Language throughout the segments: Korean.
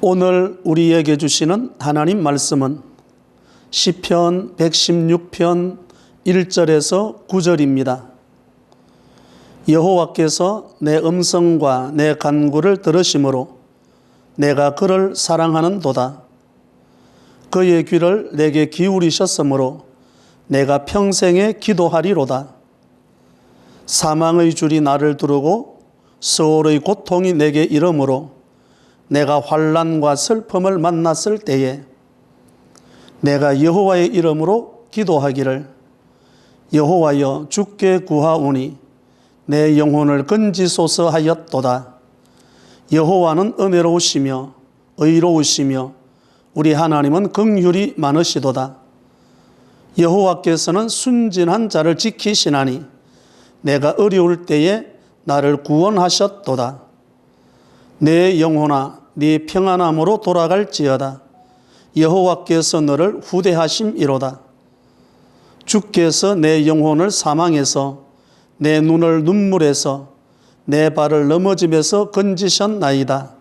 오늘 우리에게 주시는 하나님 말씀은 시편 116편 1절에서 9절입니다. 여호와께서 내 음성과 내 간구를 들으심으로 내가 그를 사랑하는도다. 그의 귀를 내게 기울이셨으므로 내가 평생에 기도하리로다. 사망의 줄이 나를 두르고 수월의 고통이 내게 이르므로 내가 환난과 슬픔을 만났을 때에 내가 여호와의 이름으로 기도하기를 여호와여 주께 구하오니 내 영혼을 건지소서 하였도다. 여호와는 은혜로우시며 의로우시며 우리 하나님은 긍휼이 많으시도다. 여호와께서는 순진한 자를 지키시나니 내가 어려울 때에 나를 구원하셨도다. 내 영혼아 네 평안함으로 돌아갈지어다. 여호와께서 너를 후대하심이로다. 주께서 내 영혼을 사망에서 내 눈을 눈물에서 내 발을 넘어짐에서 건지셨나이다.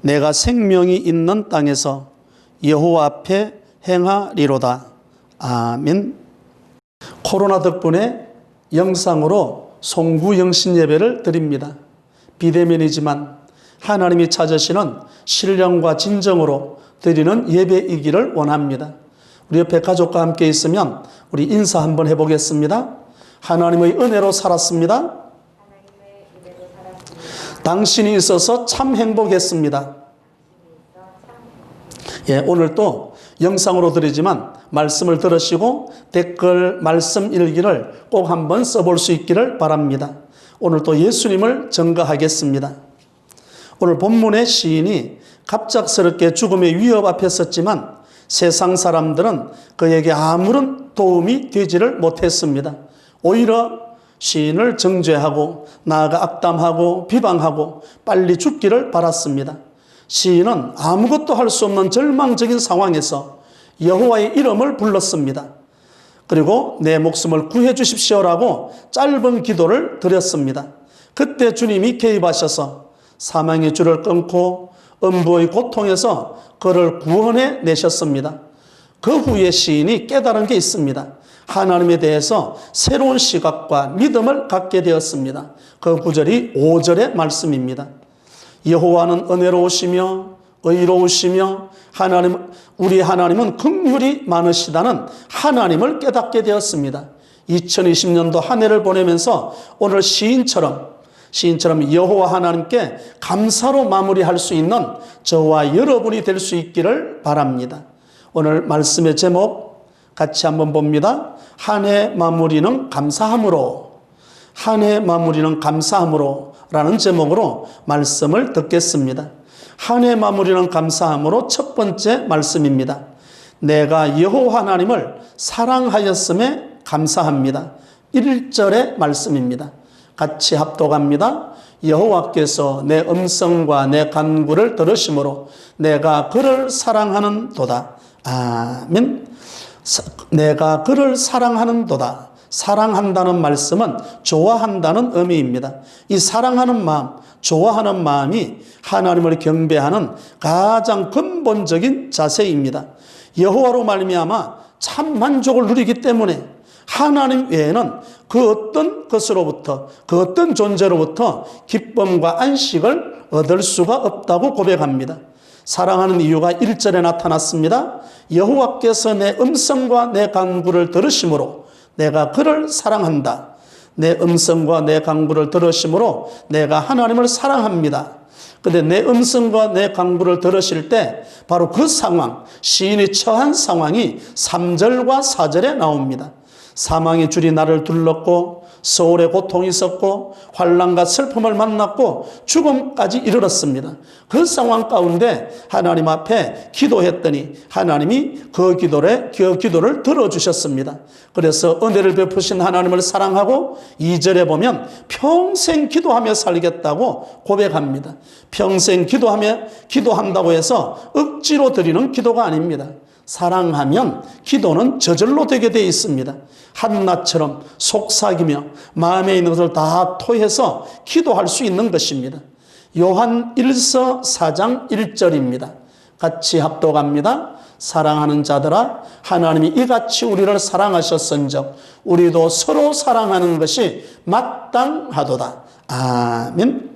내가 생명이 있는 땅에서 여호와 앞에 행하리로다. 아멘. 코로나 덕분에 영상으로 송구 영신 예배를 드립니다. 비대면이지만 하나님이 찾으시는 신령과 진정으로 드리는 예배이기를 원합니다. 우리 옆에 가족과 함께 있으면 우리 인사 한번 해보겠습니다. 하나님의 은혜로 살았습니다. 당신이 있어서 참 행복했습니다. 오늘 또 영상으로 드리지만 말씀을 들으시고 댓글 말씀 일기를 꼭 한번 써볼 수 있기를 바랍니다. 오늘 또 예수님을 전가하겠습니다. 오늘 본문의 시인이 갑작스럽게 죽음의 위협 앞에 섰지만 세상 사람들은 그에게 아무런 도움이 되지를 못했습니다. 오히려 시인을 정죄하고 나아가 악담하고 비방하고 빨리 죽기를 바랐습니다. 시인은 아무것도 할 수 없는 절망적인 상황에서 여호와의 이름을 불렀습니다. 그리고 내 목숨을 구해 주십시오라고 짧은 기도를 드렸습니다. 그때 주님이 개입하셔서 사망의 줄을 끊고 음부의 고통에서 그를 구원해 내셨습니다. 그 후에 시인이 깨달은 게 있습니다. 하나님에 대해서 새로운 시각과 믿음을 갖게 되었습니다. 그 구절이 5절의 말씀입니다. 여호와는 은혜로우시며 의로우시며 우리 하나님은 긍휼이 많으시다는 하나님을 깨닫게 되었습니다. 2020년도 한 해를 보내면서 오늘 시인처럼 여호와 하나님께 감사로 마무리할 수 있는 저와 여러분이 될 수 있기를 바랍니다. 오늘 말씀의 제목 같이 한번 봅니다. 한 해 마무리는 감사함으로, 한 해 마무리는 감사함으로 라는 제목으로 말씀을 듣겠습니다. 한 해 마무리는 감사함으로 첫 번째 말씀입니다. 내가 여호와 하나님을 사랑하였음에 감사합니다. 1절의 말씀입니다. 같이 합독합니다. 여호와께서 내 음성과 내 간구를 들으심으로 내가 그를 사랑하는도다. 아멘. 내가 그를 사랑하는도다. 사랑한다는 말씀은 좋아한다는 의미입니다. 이 사랑하는 마음, 좋아하는 마음이 하나님을 경배하는 가장 근본적인 자세입니다. 여호와로 말미암아 참 만족을 누리기 때문에 하나님 외에는 그 어떤 것으로부터, 그 어떤 존재로부터 기쁨과 안식을 얻을 수가 없다고 고백합니다. 사랑하는 이유가 1절에 나타났습니다. 여호와께서 내 음성과 내 간구를 들으심으로 내가 그를 사랑한다. 내 음성과 내 간구를 들으심으로 내가 하나님을 사랑합니다. 근데 내 음성과 내 간구를 들으실 때 바로 그 상황, 시인이 처한 상황이 3절과 4절에 나옵니다. 사망의 줄이 나를 둘렀고 소울의 고통이 있었고 환난과 슬픔을 만났고 죽음까지 이르렀습니다. 그 상황 가운데 하나님 앞에 기도했더니 하나님이 그 기도를 들어주셨습니다. 그래서 은혜를 베푸신 하나님을 사랑하고 2절에 보면 평생 기도하며 살겠다고 고백합니다. 평생 기도한다고 해서 억지로 드리는 기도가 아닙니다. 사랑하면 기도는 저절로 되게 되어 있습니다. 한나처럼 속삭이며 마음에 있는 것을 다 토해서 기도할 수 있는 것입니다. 요한 1서 4장 1절입니다. 같이 합독합니다. 사랑하는 자들아, 하나님이 이같이 우리를 사랑하셨은즉 우리도 서로 사랑하는 것이 마땅하도다. 아멘.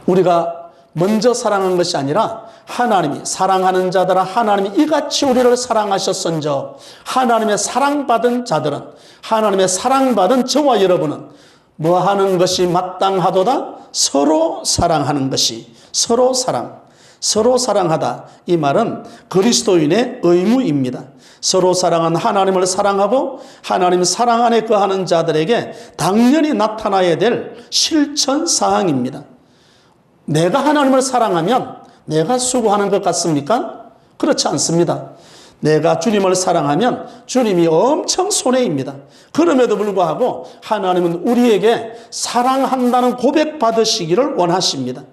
우리가 먼저 사랑한 것이 아니라 하나님이, 사랑하는 자들아 하나님이 이같이 우리를 사랑하셨은즉, 하나님의 사랑받은 자들은, 하나님의 사랑받은 저와 여러분은 뭐 하는 것이 마땅하도다? 서로 사랑하는 것이, 서로 사랑하다. 이 말은 그리스도인의 의무입니다. 서로 사랑한 하나님을 사랑하고 하나님 사랑 안에 거하는 자들에게 당연히 나타나야 될 실천사항입니다. 내가 하나님을 사랑하면 내가 수고하는 것 같습니까? 그렇지 않습니다. 내가 주님을 사랑하면 주님이 엄청 손해입니다. 그럼에도 불구하고 하나님은 우리에게 사랑한다는 고백 받으시기를 원하십니다.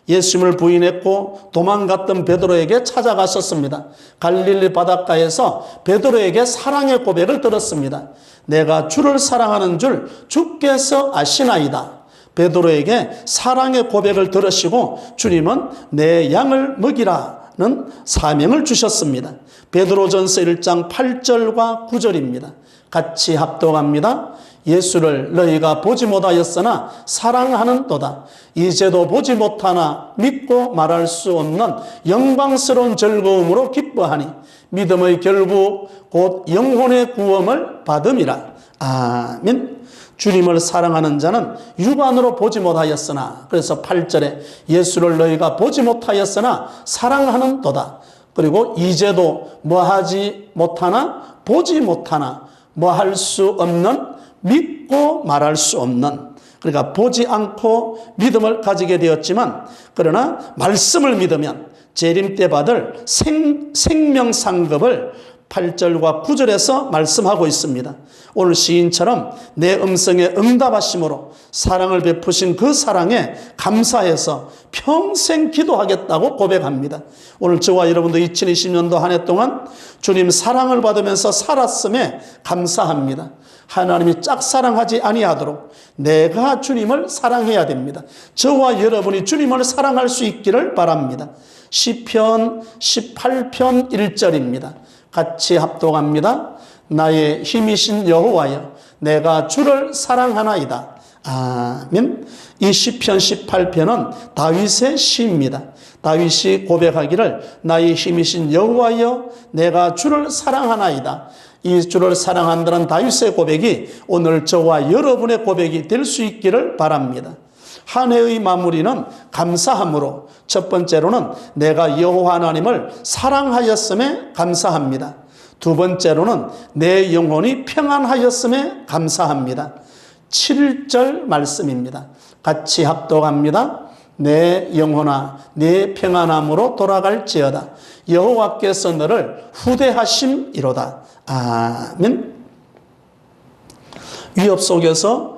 예수님을 부인했고 도망갔던 베드로에게 찾아갔었습니다. 갈릴리 바닷가에서 베드로에게 사랑의 고백을 들었습니다. 내가 주를 사랑하는 줄 주께서 아시나이다. 베드로에게 사랑의 고백을 들으시고 주님은 내 양을 먹이라는 사명을 주셨습니다. 베드로전서 1장 8절과 9절입니다. 같이 합독합니다. 예수를 너희가 보지 못하였으나 사랑하는도다. 이제도 보지 못하나 믿고 말할 수 없는 영광스러운 즐거움으로 기뻐하니 믿음의 결국 곧 영혼의 구원을 받음이라. 아멘. 주님을 사랑하는 자는 육안으로 보지 못하였으나, 그래서 8절에 예수를 너희가 보지 못하였으나 사랑하는도다. 그리고 이제도 뭐하지 못하나 보지 못하나 뭐 할 수 없는, 믿고 말할 수 없는, 그러니까 보지 않고 믿음을 가지게 되었지만 그러나 말씀을 믿으면 재림 때 받을 생명상급을 8절과 9절에서 말씀하고 있습니다. 오늘 시인처럼 내 음성에 응답하심으로 사랑을 베푸신 그 사랑에 감사해서 평생 기도하겠다고 고백합니다. 오늘 저와 여러분도 2020년도 한 해 동안 주님 사랑을 받으면서 살았음에 감사합니다. 하나님이 짝사랑하지 아니하도록 내가 주님을 사랑해야 됩니다. 저와 여러분이 주님을 사랑할 수 있기를 바랍니다. 시편 18편 1절입니다. 같이 합독합니다. 나의 힘이신 여호와여, 내가 주를 사랑하나이다. 아멘. 이 시편 18편은 다윗의 시입니다. 다윗이 고백하기를 나의 힘이신 여호와여, 내가 주를 사랑하나이다. 이 주를 사랑한다는 다윗의 고백이 오늘 저와 여러분의 고백이 될 수 있기를 바랍니다. 한 해의 마무리는 감사함으로, 첫 번째로는 내가 여호와 하나님을 사랑하였음에 감사합니다. 두 번째로는 내 영혼이 평안하였음에 감사합니다. 7절 말씀입니다. 같이 합독합니다. 내 영혼아 내 평안함으로 돌아갈지어다. 여호와께서 너를 후대하심이로다. 아멘. 위협 속에서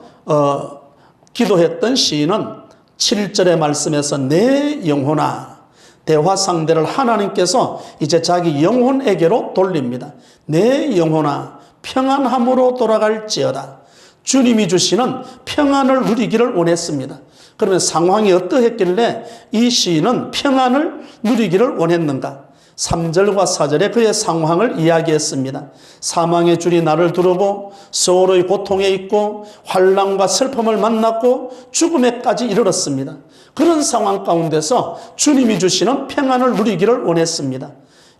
기도했던 시인은 7절의 말씀에서 내 영혼아, 대화 상대를 하나님께서 이제 자기 영혼에게로 돌립니다. 내 영혼아 평안함으로 돌아갈지어다. 주님이 주시는 평안을 누리기를 원했습니다. 그러면 상황이 어떠했길래 이 시인은 평안을 누리기를 원했는가? 3절과 4절에 그의 상황을 이야기했습니다. 사망의 줄이 나를 두르고 서로의 고통에 있고 환난과 슬픔을 만났고 죽음에까지 이르렀습니다. 그런 상황 가운데서 주님이 주시는 평안을 누리기를 원했습니다.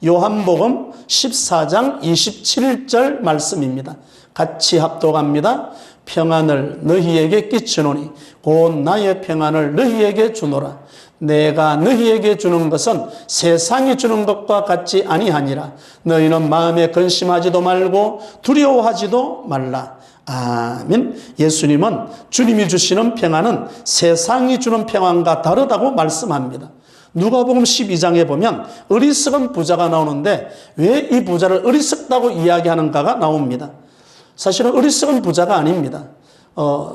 요한복음 14장 27절 말씀입니다. 같이 합독합니다. 평안을 너희에게 끼치노니 곧 나의 평안을 너희에게 주노라. 내가 너희에게 주는 것은 세상이 주는 것과 같지 아니하니라. 너희는 마음에 근심하지도 말고 두려워하지도 말라. 아멘. 예수님은 주님이 주시는 평안은 세상이 주는 평안과 다르다고 말씀합니다. 누가복음 12장에 보면 어리석은 부자가 나오는데 왜 이 부자를 어리석다고 이야기하는가가 나옵니다. 사실은 어리석은 부자가 아닙니다.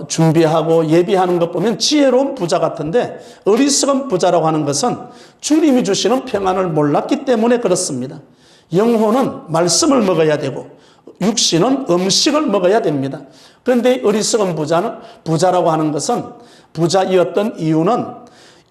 준비하고 예비하는 것 보면 지혜로운 부자 같은데 어리석은 부자라고 하는 것은 주님이 주시는 평안을 몰랐기 때문에 그렇습니다. 영혼은 말씀을 먹어야 되고 육신은 음식을 먹어야 됩니다. 그런데 어리석은 부자라고 하는 것은 부자이었던 이유는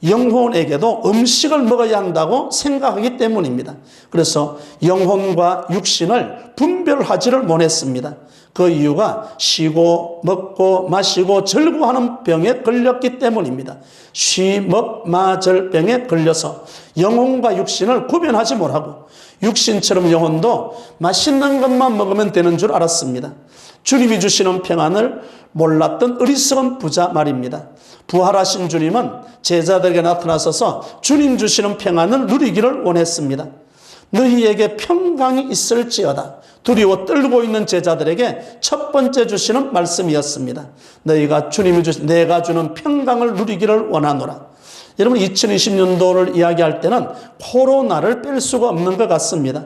영혼에게도 음식을 먹어야 한다고 생각하기 때문입니다. 그래서 영혼과 육신을 분별하지를 못했습니다. 그 이유가 쉬고 먹고 마시고 절구하는 병에 걸렸기 때문입니다. 쉬먹마절병에 걸려서 영혼과 육신을 구별하지 못하고 육신처럼 영혼도 맛있는 것만 먹으면 되는 줄 알았습니다. 주님이 주시는 평안을 몰랐던 어리석은 부자 말입니다. 부활하신 주님은 제자들에게 나타나셔서 주님 주시는 평안을 누리기를 원했습니다. 너희에게 평강이 있을지어다. 두려워 떨고 있는 제자들에게 첫 번째 주시는 말씀이었습니다. 너희가 내가 주는 평강을 누리기를 원하노라. 여러분, 2020년도를 이야기할 때는 코로나를 뺄 수가 없는 것 같습니다.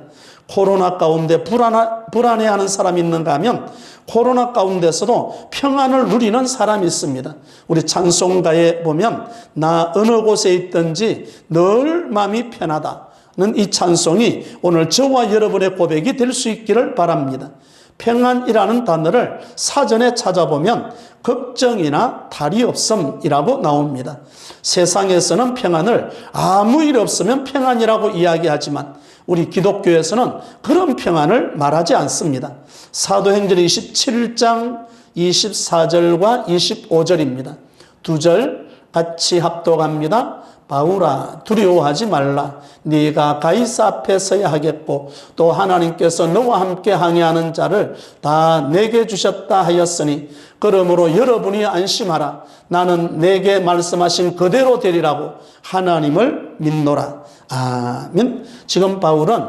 코로나 가운데 불안해하는 사람이 있는가 하면 코로나 가운데서도 평안을 누리는 사람이 있습니다. 우리 찬송가에 보면 나 어느 곳에 있든지 늘 마음이 편하다는 이 찬송이 오늘 저와 여러분의 고백이 될 수 있기를 바랍니다. 평안이라는 단어를 사전에 찾아보면 걱정이나 탈이 없음이라고 나옵니다. 세상에서는 평안을 아무 일 없으면 평안이라고 이야기하지만 우리 기독교에서는 그런 평안을 말하지 않습니다. 사도행전 27장 24절과 25절입니다. 두 절 같이 합독합니다. 바울아 두려워하지 말라. 네가 가이사 앞에 서야 하겠고 또 하나님께서 너와 함께 항해하는 자를 다 내게 주셨다 하였으니 그러므로 여러분이 안심하라. 나는 내게 말씀하신 그대로 되리라고 하나님을 믿노라. 아멘. 지금 바울은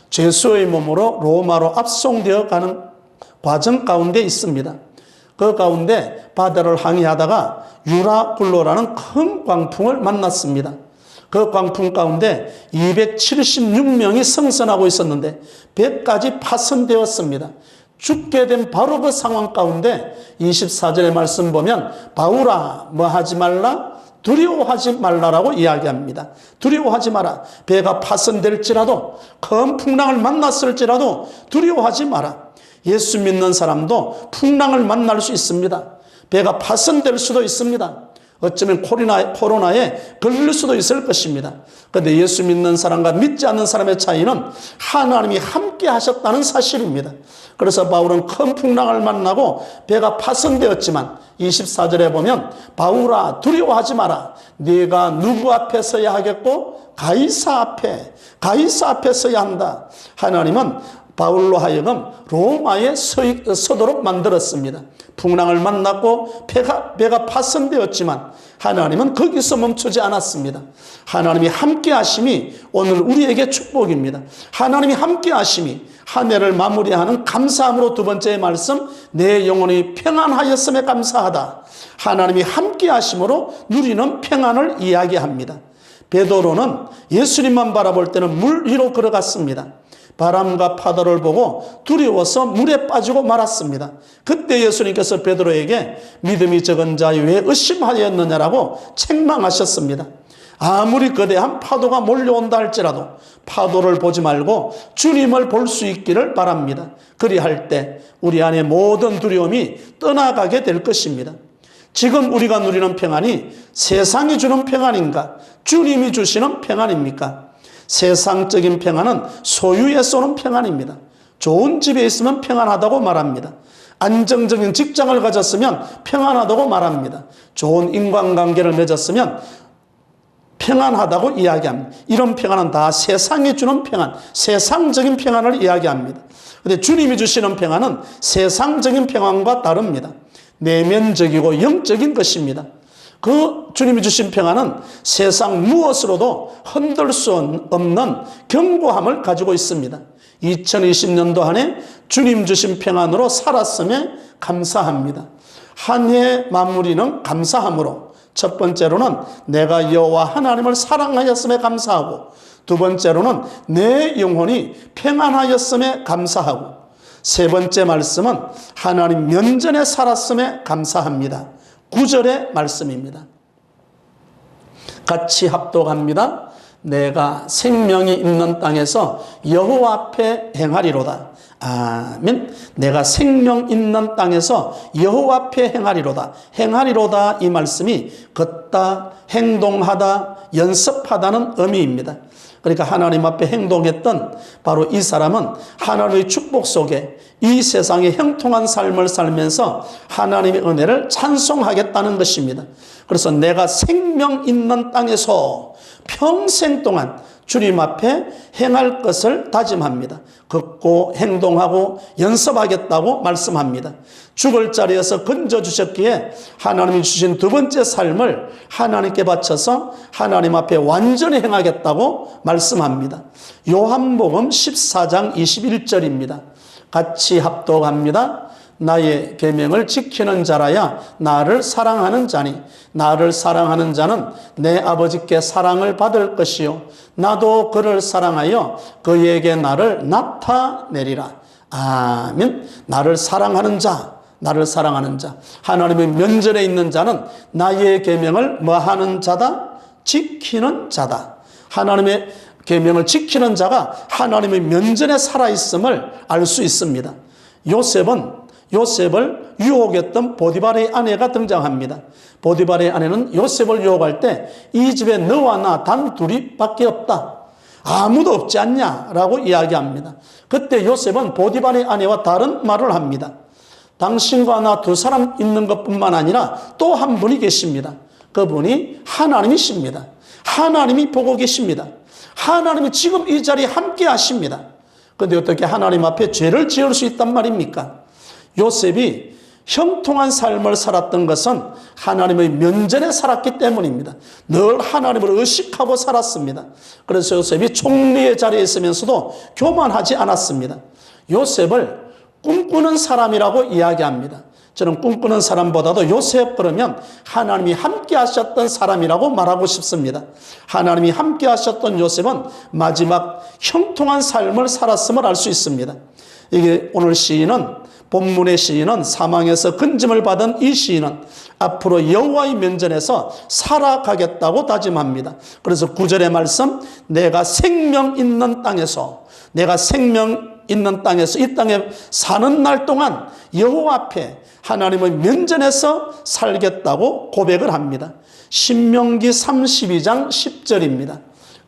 죄수의 몸으로 로마로 압송되어 가는 과정 가운데 있습니다. 그 가운데 바다를 항해하다가 유라굴로라는 큰 광풍을 만났습니다. 그 광풍 가운데 276명이 승선하고 있었는데 배까지 파손되었습니다. 죽게 된 바로 그 상황 가운데 24절의 말씀 보면 바울아 뭐 하지 말라? 두려워하지 말라라고 이야기합니다. 두려워하지 마라. 배가 파손될지라도 큰 풍랑을 만났을지라도 두려워하지 마라. 예수 믿는 사람도 풍랑을 만날 수 있습니다. 배가 파손될 수도 있습니다. 어쩌면 코로나에 걸릴 수도 있을 것입니다. 그런데 예수 믿는 사람과 믿지 않는 사람의 차이는 하나님이 함께 하셨다는 사실입니다. 그래서 바울은 큰 풍랑을 만나고 배가 파손되었지만 24절에 보면 바울아 두려워하지 마라. 네가 누구 앞에 서야 하겠고 가이사 앞에 서야 한다. 하나님은 바울로 하여금 로마에 서도록 만들었습니다. 풍랑을 만났고 배가 파손되었지만 하나님은 거기서 멈추지 않았습니다. 하나님이 함께 하심이 오늘 우리에게 축복입니다. 하나님이 함께 하심이 한 해를 마무리하는 감사함으로 두 번째 말씀, 내 영혼이 평안하였음에 감사하다. 하나님이 함께 하심으로 누리는 평안을 이야기합니다. 베드로는 예수님만 바라볼 때는 물 위로 걸어갔습니다. 바람과 파도를 보고 두려워서 물에 빠지고 말았습니다. 그때 예수님께서 베드로에게 믿음이 적은 자여 왜 의심하였느냐라고 책망하셨습니다. 아무리 거대한 파도가 몰려온다 할지라도 파도를 보지 말고 주님을 볼 수 있기를 바랍니다. 그리할 때 우리 안에 모든 두려움이 떠나가게 될 것입니다. 지금 우리가 누리는 평안이 세상이 주는 평안인가? 주님이 주시는 평안입니까? 세상적인 평안은 소유에서 오는 평안입니다. 좋은 집에 있으면 평안하다고 말합니다. 안정적인 직장을 가졌으면 평안하다고 말합니다. 좋은 인간관계를 맺었으면 평안하다고 이야기합니다. 이런 평안은 다 세상이 주는 평안, 세상적인 평안을 이야기합니다. 그런데 주님이 주시는 평안은 세상적인 평안과 다릅니다. 내면적이고 영적인 것입니다. 그 주님이 주신 평안은 세상 무엇으로도 흔들 수 없는 견고함을 가지고 있습니다. 2020년도 한 해 주님 주신 평안으로 살았음에 감사합니다. 한 해 마무리는 감사함으로 첫 번째로는 내가 여호와 하나님을 사랑하였음에 감사하고 두 번째로는 내 영혼이 평안하였음에 감사하고 세 번째 말씀은 하나님 면전에 살았음에 감사합니다. 9절의 말씀입니다. 같이 합독합니다. 내가 생명이 있는 땅에서 여호와 앞에 행하리로다. 아멘. 내가 생명 있는 땅에서 여호와 앞에 행하리로다. 행하리로다 이 말씀이 걷다, 행동하다, 연습하다는 의미입니다. 그러니까 하나님 앞에 행동했던 바로 이 사람은 하나님의 축복 속에 이 세상에 형통한 삶을 살면서 하나님의 은혜를 찬송하겠다는 것입니다. 그래서 내가 생명 있는 땅에서 평생 동안 주님 앞에 행할 것을 다짐합니다. 걷고 행동하고 연습하겠다고 말씀합니다. 죽을 자리에서 건져주셨기에 하나님이 주신 두 번째 삶을 하나님께 바쳐서 하나님 앞에 완전히 행하겠다고 말씀합니다. 요한복음 14장 21절입니다. 같이 합독합니다. 나의 계명을 지키는 자라야 나를 사랑하는 자니 나를 사랑하는 자는 내 아버지께 사랑을 받을 것이요 나도 그를 사랑하여 그에게 나를 나타내리라. 아멘. 나를 사랑하는 자, 나를 사랑하는 자, 하나님의 면전에 있는 자는 나의 계명을 뭐하는 자다? 지키는 자다. 하나님의 계명을 지키는 자가 하나님의 면전에 살아있음을 알 수 있습니다. 요셉을 유혹했던 보디발의 아내가 등장합니다. 보디발의 아내는 요셉을 유혹할 때 이 집에 너와 나 단 둘이밖에 없다. 아무도 없지 않냐라고 이야기합니다. 그때 요셉은 보디발의 아내와 다른 말을 합니다. 당신과 나 두 사람 있는 것뿐만 아니라 또 한 분이 계십니다. 그분이 하나님이십니다. 하나님이 보고 계십니다. 하나님이 지금 이 자리에 함께 하십니다. 그런데 어떻게 하나님 앞에 죄를 지을 수 있단 말입니까? 요셉이 형통한 삶을 살았던 것은 하나님의 면전에 살았기 때문입니다. 늘 하나님을 의식하고 살았습니다. 그래서 요셉이 총리의 자리에 있으면서도 교만하지 않았습니다. 요셉을 꿈꾸는 사람이라고 이야기합니다. 저는 꿈꾸는 사람보다도 요셉 그러면 하나님이 함께 하셨던 사람이라고 말하고 싶습니다. 하나님이 함께 하셨던 요셉은 마지막 형통한 삶을 살았음을 알 수 있습니다. 이게 오늘 본문의 시인은 사망에서 건짐을 받은 이 시인은 앞으로 여호와의 면전에서 살아가겠다고 다짐합니다. 그래서 9절의 말씀, 내가 생명 있는 땅에서 이 땅에 사는 날 동안 여호와 앞에 하나님의 면전에서 살겠다고 고백을 합니다. 신명기 32장 10절입니다.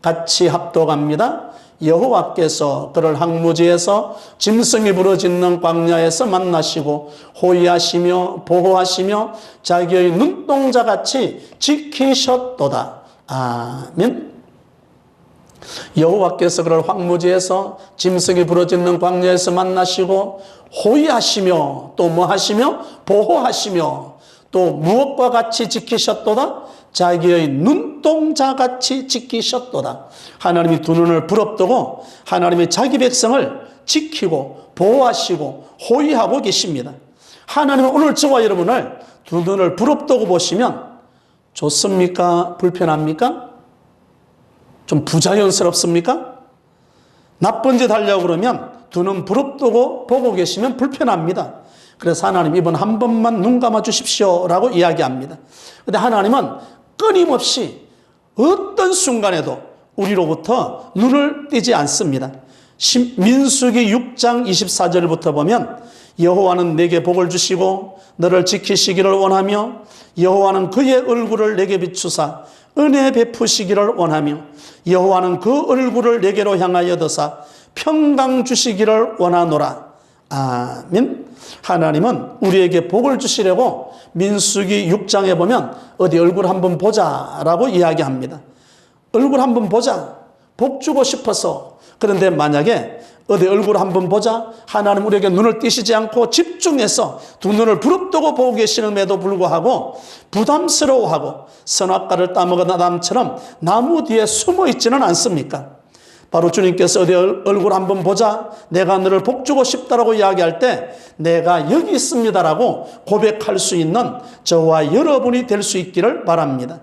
같이 합독합니다. 여호와께서 그를 항무지에서 짐승이 부러짓는 광야에서 만나시고 호위하시며 보호하시며 자기의 눈동자같이 지키셨도다. 아멘. 여호와께서 그를 황무지에서 짐승이 부러짓는 광야에서 만나시고 호위하시며 또 뭐하시며 보호하시며 또 무엇과 같이 지키셨도다? 자기의 눈동자같이 지키셨도다. 하나님이 두 눈을 부릅뜨고 하나님이 자기 백성을 지키고 보호하시고 호위하고 계십니다. 하나님은 오늘 저와 여러분을 두 눈을 부릅뜨고 보시면 좋습니까? 불편합니까? 좀 부자연스럽습니까? 나쁜 짓 하려고 그러면 두 눈 부릅뜨고 보고 계시면 불편합니다. 그래서 하나님 이번 한 번만 눈 감아 주십시오 라고 이야기합니다. 그런데 하나님은 끊임없이 어떤 순간에도 우리로부터 눈을 떼지 않습니다. 민수기 6장 24절부터 보면 여호와는 내게 복을 주시고 너를 지키시기를 원하며 여호와는 그의 얼굴을 내게 비추사 은혜 베푸시기를 원하며 여호와는 그 얼굴을 내게로 향하여 드사 평강 주시기를 원하노라. 아멘. 하나님은 우리에게 복을 주시려고 민수기 6장에 보면 어디 얼굴 한번 보자라고 이야기합니다. 얼굴 한번 보자. 복 주고 싶어서. 그런데 만약에 어디 얼굴 한번 보자. 하나님 우리에게 눈을 띄시지 않고 집중해서 두 눈을 부릅뜨고 보고 계시는데도 불구하고 부담스러워하고 선악과를 따먹은 아담처럼 나무 뒤에 숨어 있지는 않습니까? 바로 주님께서 어디 얼굴 한번 보자. 내가 너를 복주고 싶다라고 이야기할 때 내가 여기 있습니다라고 고백할 수 있는 저와 여러분이 될 수 있기를 바랍니다.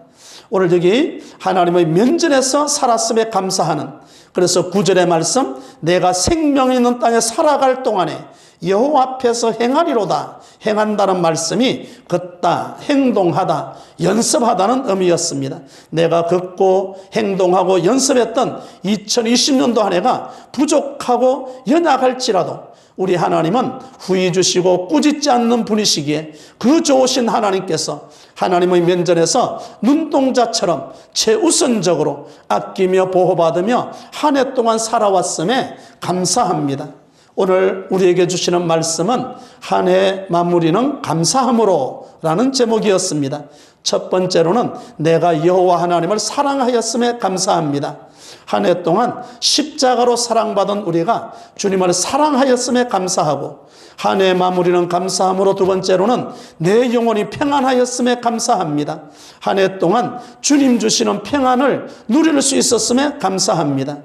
오늘 여기 하나님의 면전에서 살았음에 감사하는, 그래서 9절의 말씀, 내가 생명 있는 땅에 살아갈 동안에 여호와 앞에서 행하리로다. 행한다는 말씀이 걷다, 행동하다, 연습하다는 의미였습니다. 내가 걷고 행동하고 연습했던 2020년도 한 해가 부족하고 연약할지라도 우리 하나님은 후히 주시고 꾸짖지 않는 분이시기에 그 좋으신 하나님께서 하나님의 면전에서 눈동자처럼 최우선적으로 아끼며 보호받으며 한 해 동안 살아왔음에 감사합니다. 오늘 우리에게 주시는 말씀은 한 해 마무리는 감사함으로 라는 제목이었습니다. 첫 번째로는 내가 여호와 하나님을 사랑하였음에 감사합니다. 한 해 동안 십자가로 사랑받은 우리가 주님을 사랑하였음에 감사하고, 한 해 마무리는 감사함으로 두 번째로는 내 영혼이 평안하였음에 감사합니다. 한 해 동안 주님 주시는 평안을 누릴 수 있었음에 감사합니다.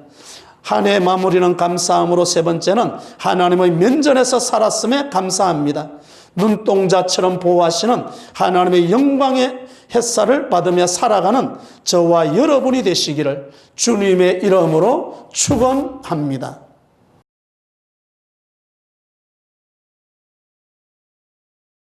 한 해 마무리는 감사함으로 세 번째는 하나님의 면전에서 살았음에 감사합니다. 눈동자처럼 보호하시는 하나님의 영광의 햇살을 받으며 살아가는 저와 여러분이 되시기를 주님의 이름으로 축원합니다.